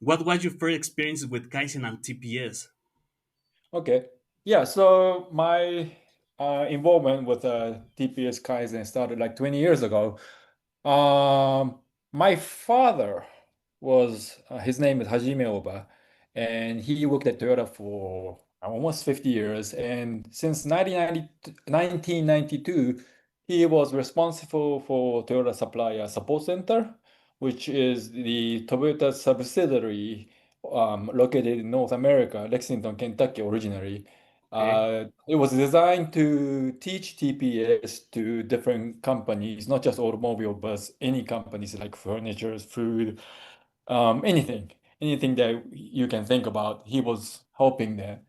What was your first experience with Kaizen and TPS? Okay. Yeah, so my involvement with TPS Kaizen started like 20 years ago. My father was, his name is Hajime Oba, and he worked at Toyota for almost 50 years. And since 1992, he was responsible for Toyota Supplier Support Center, which is the Toyota subsidiary located in North America, Lexington, Kentucky, originally. Okay. It was designed to teach TPS to different companies, not just automobile, but any companies like furniture, food, anything that you can think about. He was helping them.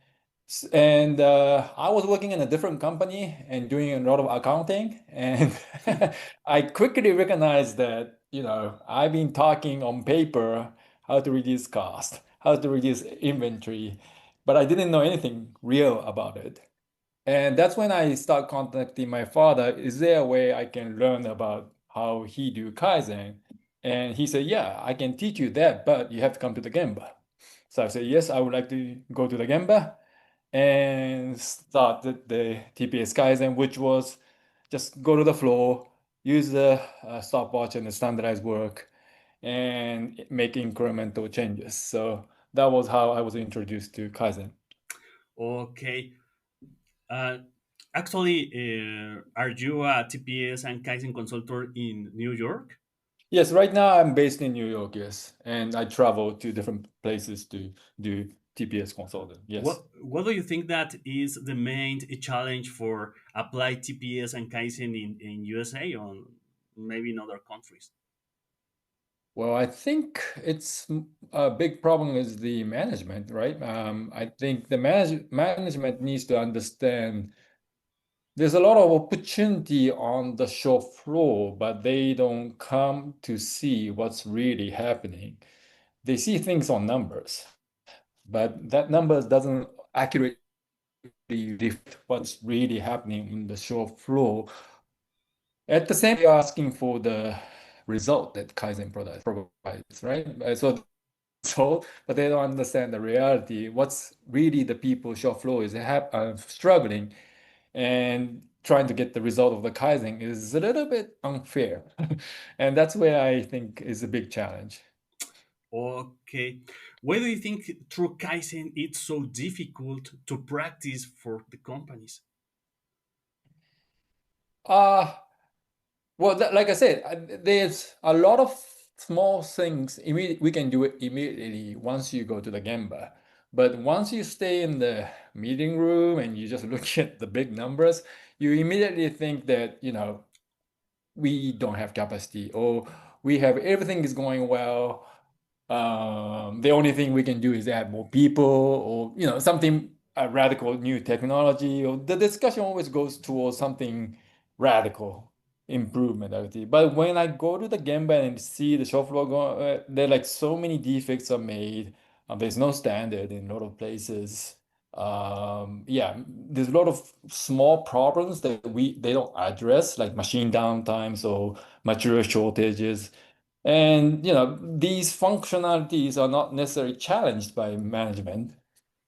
And I was working in a different company and doing a lot of accounting. And I quickly recognized that, I've been talking on paper how to reduce cost, how to reduce inventory, but I didn't know anything real about it. And that's when I start contacting my father. Is there a way I can learn about how he do Kaizen? And he said, yeah, I can teach you that, but you have to come to the Gemba. So I said, yes, I would like to go to the Gemba and started the TPS Kaizen, which was just go to the floor, use the stopwatch and the standardized work, and make incremental changes. So that was how I was introduced to Kaizen. Okay. Uh, Actually, are you a TPS and Kaizen consultant in New York? Yes, right now I'm based in New York, yes, and I travel to different places to do TPS consulting. Yes. What do you think that is the main challenge for apply TPS and Kaizen in USA or maybe in other countries? Well, I think it's a big problem is the management, right? I think the management needs to understand there's a lot of opportunity on the shop floor, but they don't come to see what's really happening. They see things on numbers, but that numbers doesn't accurately reflect what's really happening in the shop floor. At the same time, you're asking for the result that Kaizen provides, right? But they don't understand the reality. What's really the people shop floor is struggling and trying to get the result of the Kaizen is a little bit unfair. And that's where I think is a big challenge. Okay. Why do you think through Kaizen it's so difficult to practice for the companies? Uh, Well, like I said, there's a lot of small things we can do it immediately once you go to the Gemba. But once you stay in the meeting room and you just look at the big numbers, you immediately think that, we don't have capacity or we have everything is going well. The only thing we can do is add more people or something a radical new technology or the discussion always goes towards something radical improvement I would say. But when I go to the Gemba and see the shop floor go, there are like so many defects are made. There's no standard in a lot of places. Yeah, there's a lot of small problems that they don't address, like machine downtimes or material shortages. And these functionalities are not necessarily challenged by management.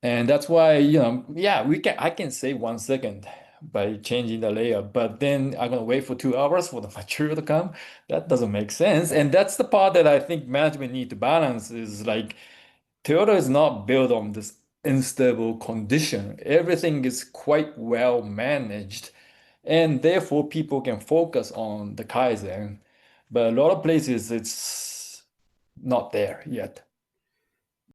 And that's why, yeah, I can save 1 second by changing the layer, but then I'm gonna wait for 2 hours for the material to come. That doesn't make sense. And that's the part that I think management need to balance is like Toyota is not built on this unstable condition. Everything is quite well managed, and therefore people can focus on the Kaizen. But a lot of places it's not there yet.